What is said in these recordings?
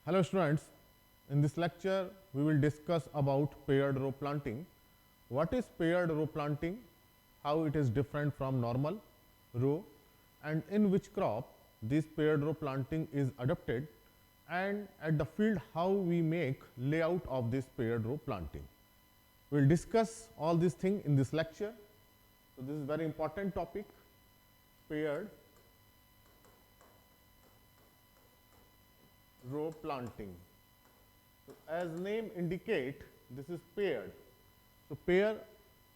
Hello students, in this lecture we will discuss about paired row planting. What is paired row planting, how it is different from normal row, and in which crop this paired row planting is adopted, and at the field how we make layout of this paired row planting. We will discuss all these things in this lecture. So this is very important topic, paired row planting. So as name indicate, this is paired. So pair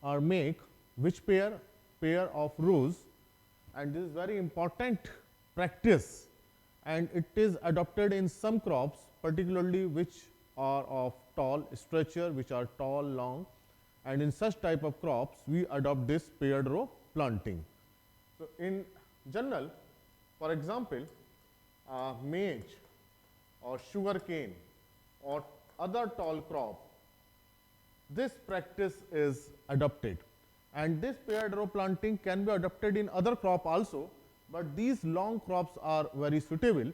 or make which pair? Pair of rows, and this is very important practice, and it is adopted in some crops, particularly which are of tall stature, which are tall, long, and in such type of crops we adopt this paired row planting. So in general, for example, maize or sugarcane or other tall crop, this practice is adopted, and this paired row planting can be adopted in other crop also, but these long crops are very suitable.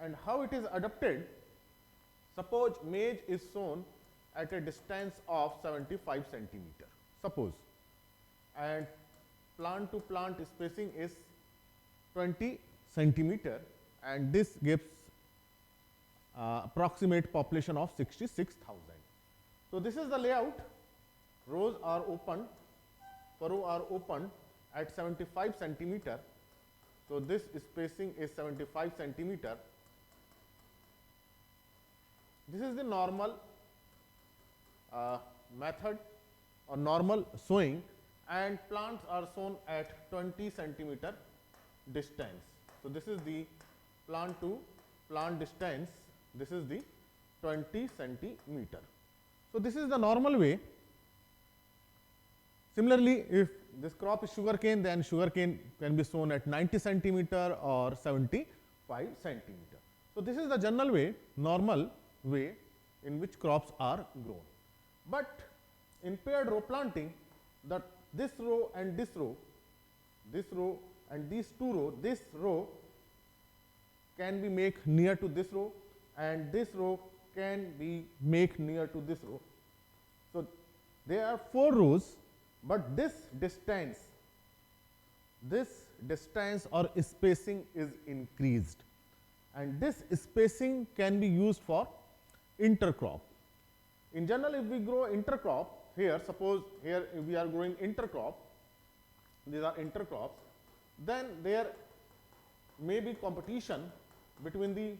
And how it is adopted? Suppose maize is sown at a distance of 75 centimeter, suppose, and plant to plant spacing is 20 centimeter, and this gives approximate population of 66,000. So this is the layout. Rows are open, furrow are open at 75 centimeter. So this spacing is 75 centimeter. This is the normal method or normal sowing, and plants are sown at 20 centimeter distance. So this is the plant to plant distance. This is the 20 centimeter. So this is the normal way. Similarly, if this crop is sugarcane, then sugarcane can be sown at 90 centimeter or 75 centimeter. So this is the general way, normal way in which crops are grown. But in paired row planting, this row and this row, this row and these two rows, this row can be made near to this row, and this row can be made near to this row. So there are 4 rows, but this distance or spacing is increased, and this spacing can be used for intercrop. In general, if we grow intercrop, here suppose here if we are growing intercrop, these are intercrops, then there may be competition between the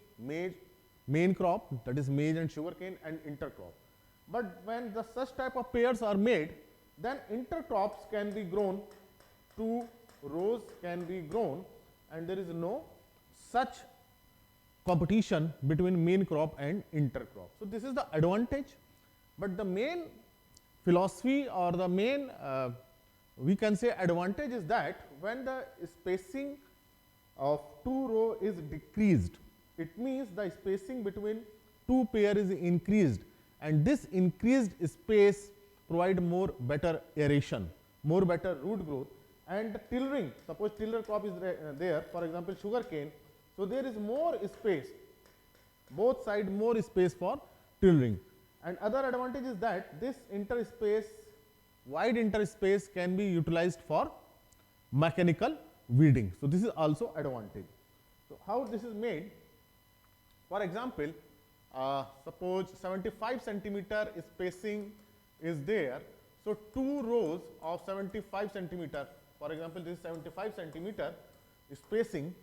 main crop, that is maize and sugarcane, and intercrop. But when the such type of pairs are made, then intercrops can be grown, 2 rows can be grown, and there is no such competition between main crop and intercrop. So this is the advantage, but the main philosophy or the main we can say advantage is that when the spacing of 2 row is decreased, it means the spacing between 2 pair is increased, and this increased space provide more better aeration, more better root growth, and the tillering, suppose tiller crop is there, for example sugarcane, so there is more space, both side more space for tillering. And other advantage is that this interspace, wide interspace can be utilized for mechanical weeding. So this is also advantage. So how this is made? For example, suppose 75 centimeter spacing is there. So 2 rows of 75 centimeter, for example, this is 75 centimeter spacing.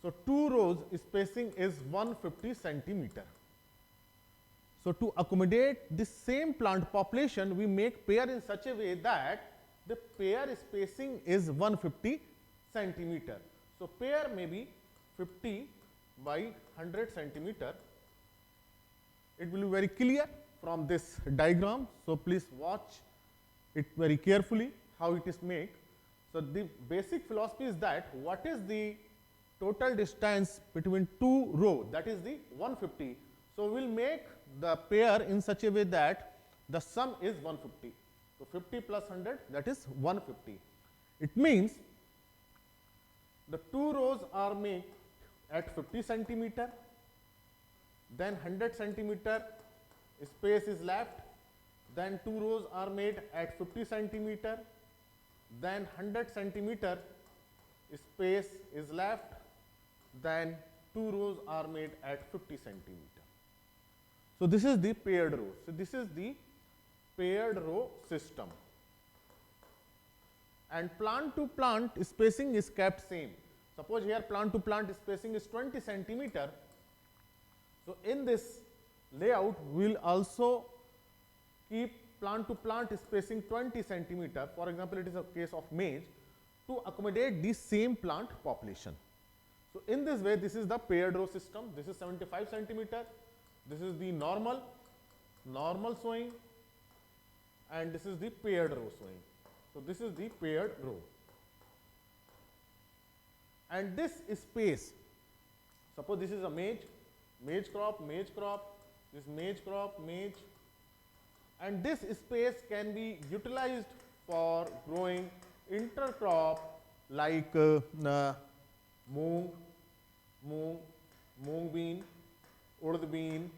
So 2 rows spacing is 150 centimeter. So to accommodate this same plant population, we make pair in such a way that the pair spacing is 150 centimeter. So pair may be 50 by 100 centimeter. It will be very clear from this diagram. So please watch it very carefully how it is made. So the basic philosophy is that what is the total distance between 2 rows, that is the 150. So we will make the pair in such a way that the sum is 150. So 50 plus 100, that is 150. It means the 2 rows are made at 50 centimeter, then 100 centimeter space is left, then 2 rows are made at 50 centimeter, then 100 centimeter space is left, then 2 rows are made at 50 centimeter. So this is the paired row. So this is the paired row system. And plant to plant spacing is kept same. Suppose here plant to plant spacing is 20 centimeter. So in this layout, we will also keep plant to plant spacing 20 centimeter. For example, it is a case of maize, to accommodate the same plant population. So in this way, this is the paired row system. This is 75 centimeter. This is the normal sowing, and this is the paired row sowing. So this is the paired row. And this space, suppose this is a maize crop, this maize crop, maize, and this space can be utilized for growing intercrop like moong bean, urd bean,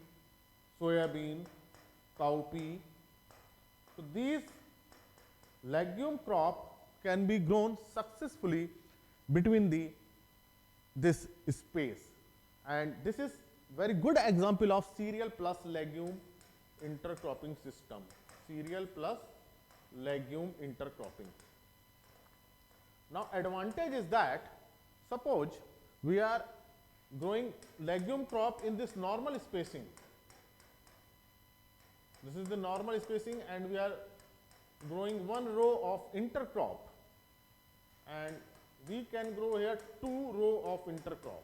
soya bean, cowpea. So these legume crop can be grown successfully between this space, and this is very good example of cereal plus legume intercropping system. Cereal plus legume intercropping. Now advantage is that suppose we are growing legume crop in this normal spacing. This is the normal spacing, and we are growing one row of intercrop, and we can grow here 2 row of intercrop.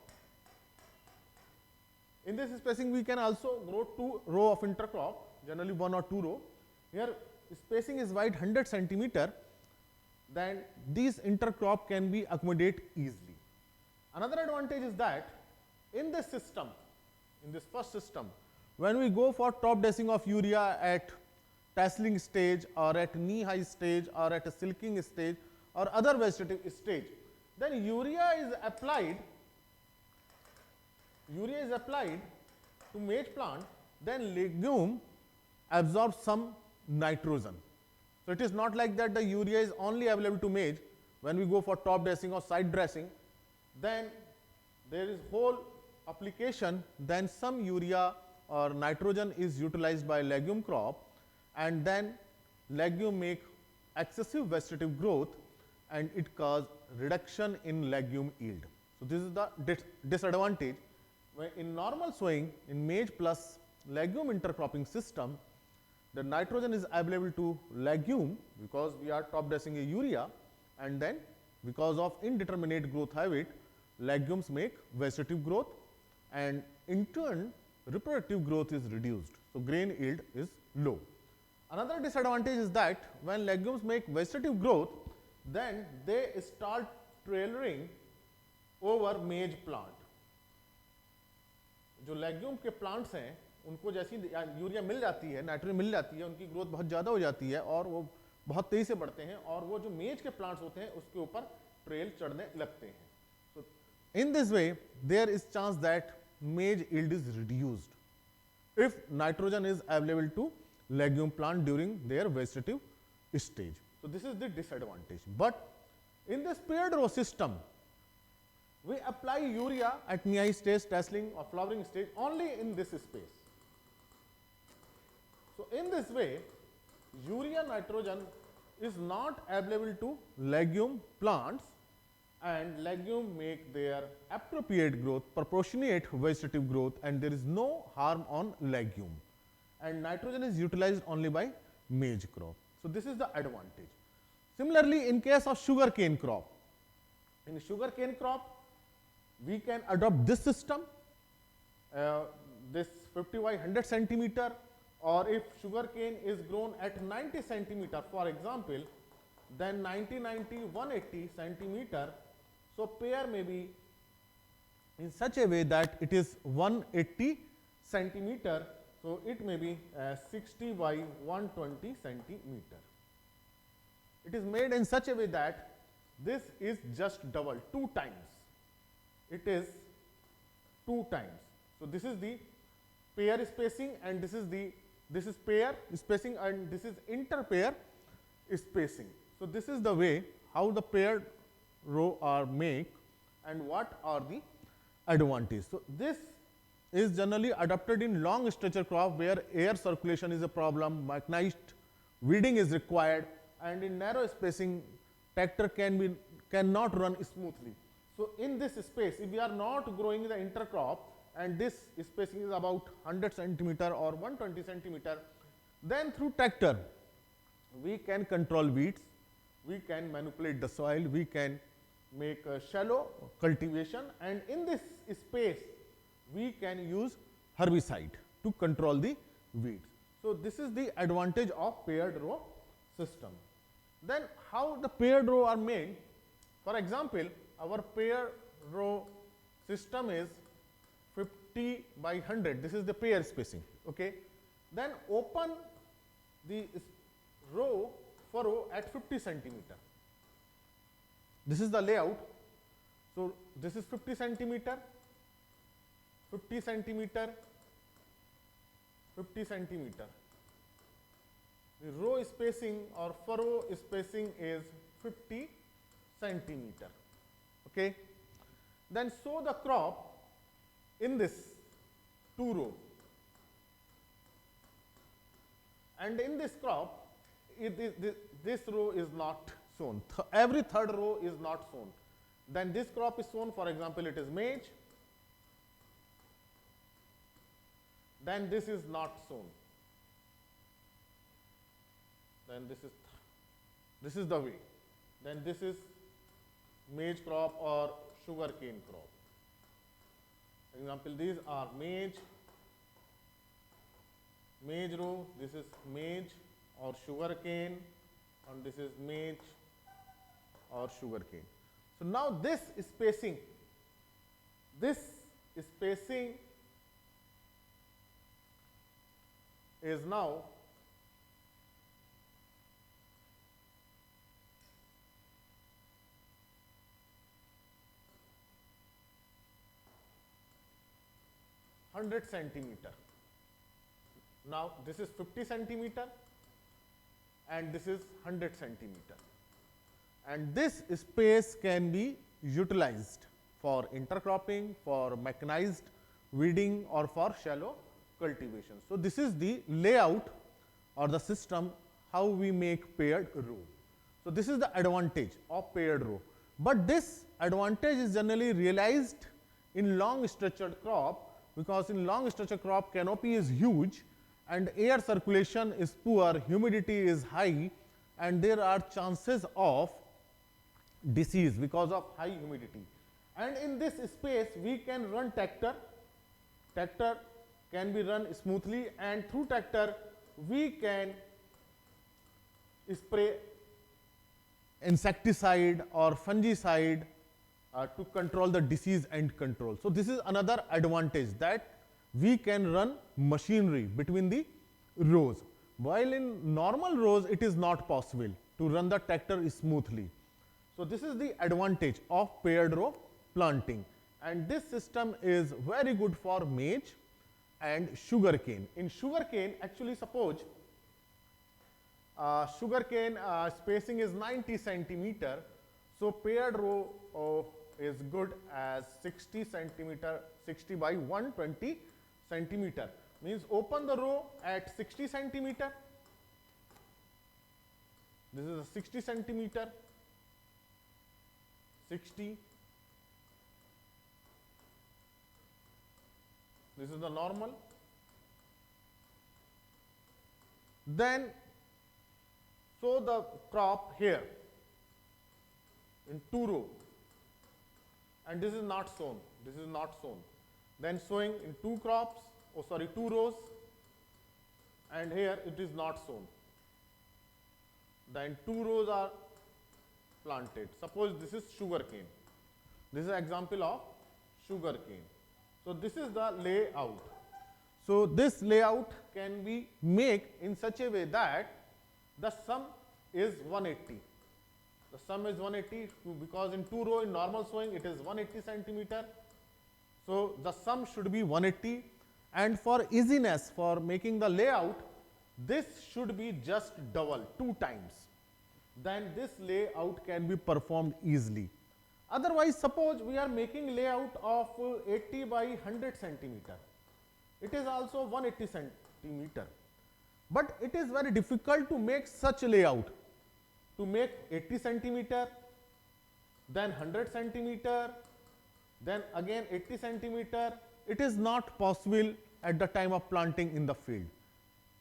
In this spacing, we can also grow 2 row of intercrop, generally 1 or 2 row. Here spacing is wide 100 centimeter, then these intercrop can be accommodated easily. Another advantage is that in this system, in this first system, when we go for top dressing of urea at tasseling stage or at knee-high stage or at a silking stage or other vegetative stage, then urea is applied to maize plant, then legume absorbs some nitrogen. So it is not like that the urea is only available to maize. When we go for top dressing or side dressing, then there is whole application, then some urea or nitrogen is utilized by legume crop, and then legume make excessive vegetative growth, and it cause reduction in legume yield. So this is the disadvantage. When in normal sowing, in maize plus legume intercropping system, the nitrogen is available to legume because we are top dressing a urea, and then because of indeterminate growth habit, legumes make vegetative growth, and in turn reproductive growth is reduced. So grain yield is low. Another disadvantage is that when legumes make vegetative growth, then they start trailing over maize plant. जो legume के plants हैं, उनको जैसी urea मिल जाती है, nitrogen मिल जाती है, उनकी ग्रोथ बहुत ज़्यादा हो जाती है और वो बहुत तेज़ी से बढ़ते हैं, और वो जो मेज के प्लांट्स होते हैं उसके ऊपर ट्रेल चढ़ने लगते हैं. So in this way, there is chance that maize yield is reduced if nitrogen is available to legume plant during their vegetative stage. So this is the disadvantage. But in this paired row system, we apply urea at knee-high stage, tasseling or flowering stage only in this space. So in this way, urea nitrogen is not available to legume plants, and legume make their appropriate growth, proportionate vegetative growth, and there is no harm on legume, and nitrogen is utilized only by maize crop. So this is the advantage. Similarly, in case of sugarcane crop, in sugarcane crop, we can adopt this system, this 50 by 100 centimeter, or if sugarcane is grown at 90 centimeter, for example, then 90, 180 centimeter. So pair may be in such a way that it is 180 centimeter. So it may be 60 by 120 centimeter. It is made in such a way that this is just double 2 times. It is 2 times. So this is the pair spacing, and this is pair spacing, and this is interpair spacing. So this is the way how the paired row are made and what are the advantages. So this is generally adopted in long stretcher crop where air circulation is a problem, mechanized weeding is required, and in narrow spacing tractor cannot run smoothly. So in this space, if we are not growing the intercrop and this spacing is about 100 centimeter or 120 centimeter, then through tractor we can control weeds, we can manipulate the soil, we can make a shallow cultivation, and in this space we can use herbicide to control the weeds. So this is the advantage of paired row system. Then how the paired row are made? For example, our paired row system is 50 by 100. This is the pair spacing. Okay. Then open the row furrow at 50 centimeter. This is the layout. So this is 50 centimeter, 50 centimeter, 50 centimeter. The row spacing or furrow spacing is 50 centimeter. Okay. Then sow the crop in this 2 row, and in this crop this row is not sown. Every third row is not sown. Then this crop is sown. For example, it is maize. Then this is not sown. Then this is the way. Then this is maize crop or sugarcane crop. For example, these are maize row. This is maize or sugarcane, and this is maize or sugarcane. So now this spacing is now centimeter. Now this is 50 centimeter and this is 100 centimeter, and this space can be utilized for intercropping, for mechanized weeding, or for shallow cultivation. So this is the layout or the system how we make paired row. So this is the advantage of paired row, but this advantage is generally realized in long stretched crop, because in long stretched crop canopy is huge and air circulation is poor, humidity is high, and there are chances of disease because of high humidity. And in this space we can run tractor can be run smoothly, and through tractor we can spray insecticide or fungicide to control the disease and control. So this is another advantage, that we can run machinery between the rows, while in normal rows it is not possible to run the tractor smoothly. So this is the advantage of paired row planting, and this system is very good for maize and sugarcane. In sugarcane, actually suppose sugarcane spacing is 90 centimeter, so paired row is good as 60 centimeter, 60 by 120 centimeter. Means open the row at 60 centimeter. This is a 60 centimeter, 60. This is the normal. Then sow the crop here in 2 row, and this is not sown. This is not sown. Then sowing in 2 rows, and here it is not sown. Then 2 rows are planted. Suppose this is sugarcane. This is an example of sugarcane. So this is the layout. So this layout can be made in such a way that the sum is 180. The sum is 180 because in 2 row in normal sowing it is 180 centimeter. So the sum should be 180, and for easiness, for making the layout, this should be just double, 2 times. Then this layout can be performed easily. Otherwise, suppose we are making layout of 80 by 100 centimeter. It is also 180 centimeter. But it is very difficult to make such layout. To make 80 centimeter, then 100 centimeter, then again 80 centimeter, it is not possible at the time of planting in the field.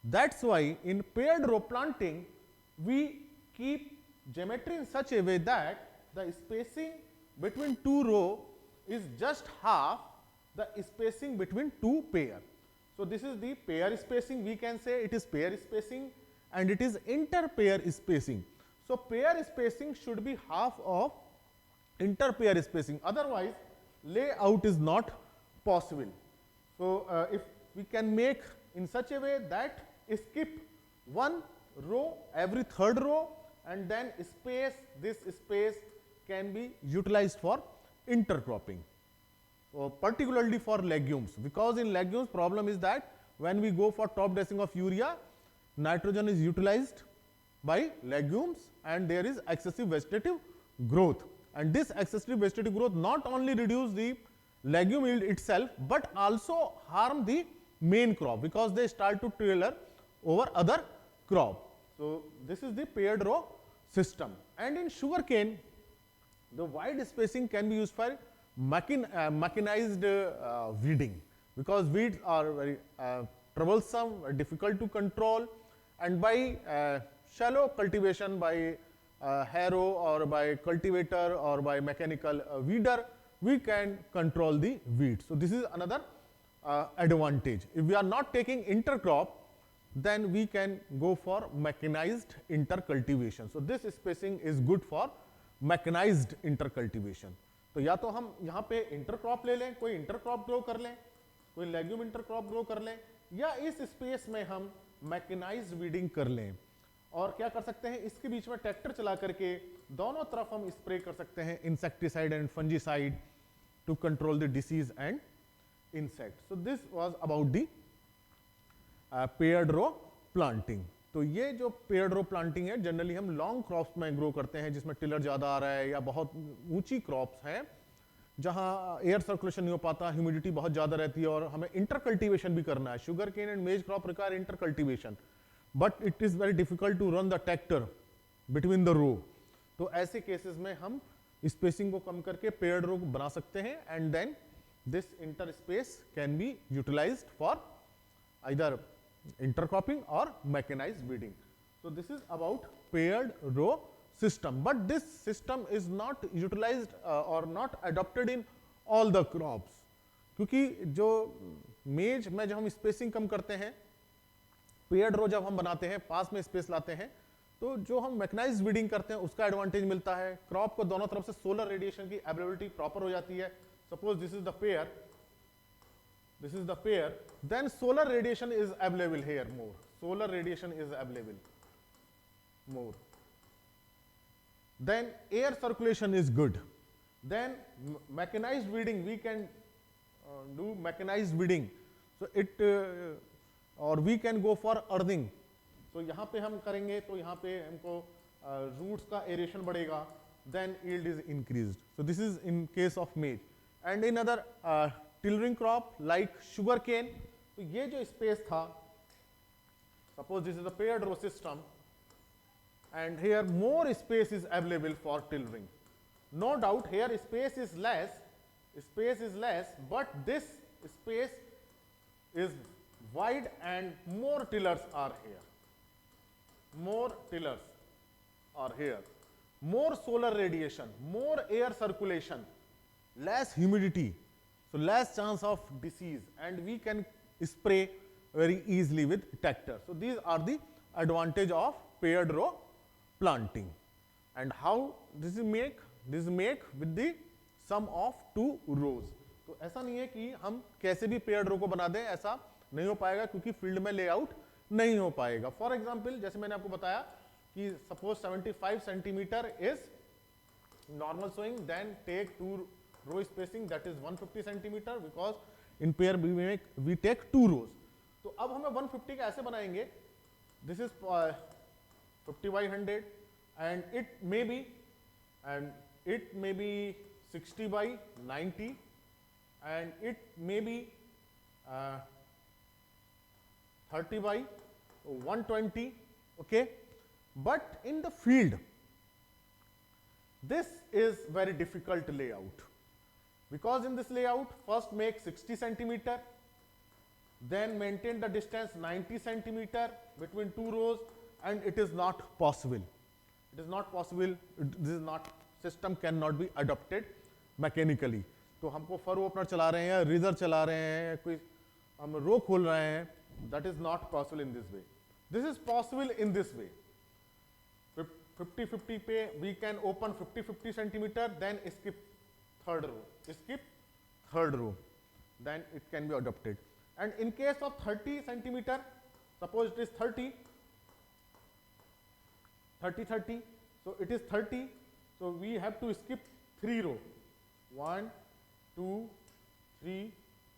That's why in paired row planting, we keep geometry in such a way that the spacing between two rows is just half the spacing between two pair. So this is the pair spacing, we can say it is pair spacing, and it is inter-pair spacing. So pair spacing should be half of inter-pair spacing, otherwise layout is not possible. So if we can make in such a way that skip one row every third row, and then space, this space can be utilized for intercropping. Particularly for legumes, because in legumes problem is that when we go for top dressing of urea, nitrogen is utilized by legumes and there is excessive vegetative growth, and this excessive vegetative growth not only reduce the legume yield itself but also harm the main crop because they start to trailer over other crop. So this is the paired row system. And in sugarcane, the wide spacing can be used for mechanized weeding, because weeds are very troublesome, difficult to control, and by shallow cultivation, by harrow or by cultivator or by mechanical weeder, we can control the weeds. So this is another advantage. If we are not taking intercrop, then we can go for mechanized intercultivation. So this spacing is good for mechanized intercultivation. तो या तो हम यहाँ पे intercrop ले लें, कोई intercrop grow कर लें, कोई लेग्यूम इंटरक्रॉप ग्रो कर लें, या इस स्पेस में हम मैकेनाइज्ड वीडिंग कर लें. और क्या कर सकते हैं, इसके बीच में ट्रैक्टर चला करके दोनों तरफ हम स्प्रे कर सकते हैं insecticide and fungicide to control the disease and insect. So this was about the paired row planting. तो ये जो पेयर्ड रो प्लांटिंग है जनरली हम लॉन्ग क्रॉप्स में ग्रो करते हैं जिसमें टिलर ज़्यादा आ रहा है या बहुत ऊंची क्रॉप्स हैं जहां एयर सर्कुलेशन नहीं हो पाता, ह्यूमिडिटी बहुत ज़्यादा रहती है और हमें इंटरकल्टिवेशन भी करना है. Sugar cane and maize crop require intercultivation, but it is very difficult to run the tractor between the row. तो ऐसे केसेस में हम स्पेसिंग को कम करके पेयर्ड रो बना सकते हैं and then this inter space can be utilized for either intercropping or mechanized weeding. So this is about paired row system, but this system is not utilized or not adopted in all the crops, क्योंकि जो मेज में जब हम spacing कम करते हैं, paired रो जब हम बनाते हैं, पास में स्पेस लाते हैं, तो जो हम मैकेनाइज्ड वीडिंग करते हैं उसका एडवांटेज मिलता है. क्रॉप को दोनों तरफ से सोलर रेडिएशन की अवेलेबिलिटी प्रॉपर हो जाती है. Suppose this is the pair, this is the pair, then solar radiation is available here more. Solar radiation is available more. Then air circulation is good. Then mechanized weeding, we can do mechanized weeding. So it or we can go for earthing. So यहाँ पे हम करेंगे तो यहाँ पे हमको roots का aeration बढ़ेगा, then yield is increased. So this is in case of maize. And in other tillering crop like sugar cane, तो ये जो स्पेस था, suppose this is the paired row system and here more space is available for tillering. No doubt here space is less, but this space is wide and more tillers are here. More solar radiation, more air circulation, less humidity. So less chance of disease, and we can spray very easily with tractor. So these are the advantage of paired row planting. And how this is make? This is make with the sum of two rows. तो ऐसा नहीं है कि हम कैसे भी paired row को बना दें, ऐसा नहीं हो पाएगा क्योंकि फील्ड में लेआउट नहीं हो पाएगा. फॉर एग्जाम्पल जैसे मैंने आपको बताया कि suppose 75 centimetre is normal sowing, then take 2 row spacing, that is 150 centimeter, because in pair we take 2 rows. तो अब हमें 150 का ऐसे बनाएंगे, this is 50 by 100 and it may be 60 by 90 and it may be 30 by 120, okay. But in the field, this is very difficult layout, because in this layout, first make 60 centimeter, then maintain the distance 90 centimeter between 2 rows, and it is not possible. It is not possible. This is not, system cannot be adopted mechanically. तो हमको फर opener चला रहे हैं, रिजर चला रहे हैं, कोई हम रो खोल रहे हैं, that is not possible in this way. This is possible in this way. 50-50 पे we can open 50-50 centimeter, then skip third row, then it can be adopted. And in case of 30 centimeter, suppose it is 30, so it is 30, so we have to skip 3 row, 1, 2, 3,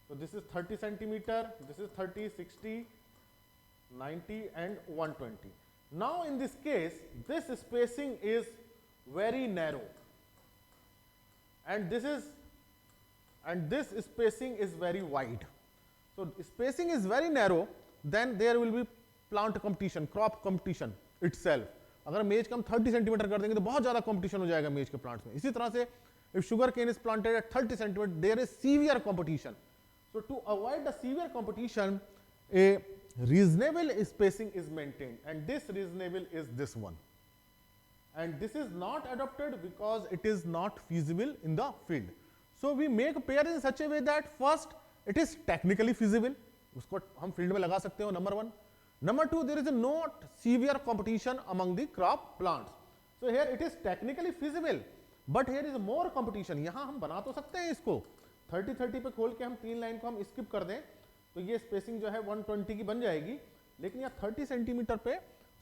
so this is 30 centimeter, this is 30, 60, 90 and 120. Now in this case, this spacing is very narrow, and this spacing is very wide. So spacing is very narrow, then there will be plant competition, crop competition itself. अगर मेज का हम 30 centimetre कर देंगे तो बहुत ज़्यादा competition हो जाएगा मेज के प्लांट्स में. इसी तरह से if sugar cane is planted at 30 centimeter, there is severe competition. So to avoid the severe competition, a reasonable spacing is maintained, and this reasonable is this one. And this is not adopted because it is not feasible in the field. So we make a pair in such a way that first it is technically feasible, उसको हम field में लगा सकते हो, number 1. Number 2, there is a not severe competition among the crop plants. So here it is technically feasible, but here is more competition. यहाँ हम बना तो सकते हैं इसको 30-30 पे खोल के हम 3 लाइन को हम skip कर दें, तो ये स्पेसिंग जो है 120 की बन जाएगी, लेकिन यहाँ 30 सेंटीमीटर पे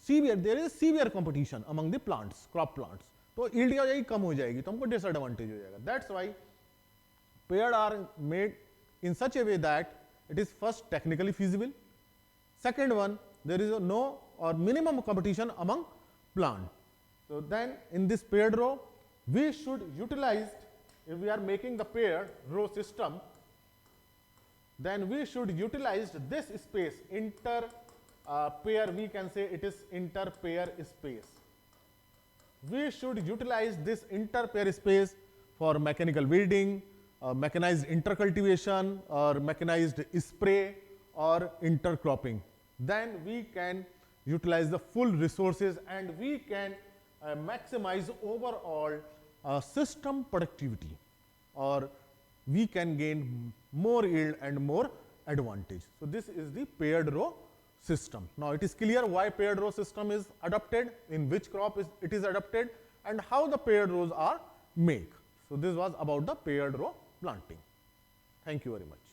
there is severe competition among the plants, crop plants, तो यील्ड हो जाएगी, कम हो जाएगी, तो हमको डिसएडवांटेज हो जाएगा. That's why paired are made in such a way that it is first technically feasible, second one there is no और minimum competition among plant. So then in this paired row, we should utilize, if we are making the paired row system, then we should utilize this space, inter pair, we can say it is inter pair space. We should utilize this inter pair space for mechanical weeding, mechanized intercultivation, or mechanized spray, or intercropping. Then we can utilize the full resources, and we can maximize overall system productivity, or we can gain more yield and more advantage. So this is the paired row system. Now it is clear why paired row system is adopted, in which crop it is adopted, and how the paired rows are made. So this was about the paired row planting. Thank you very much.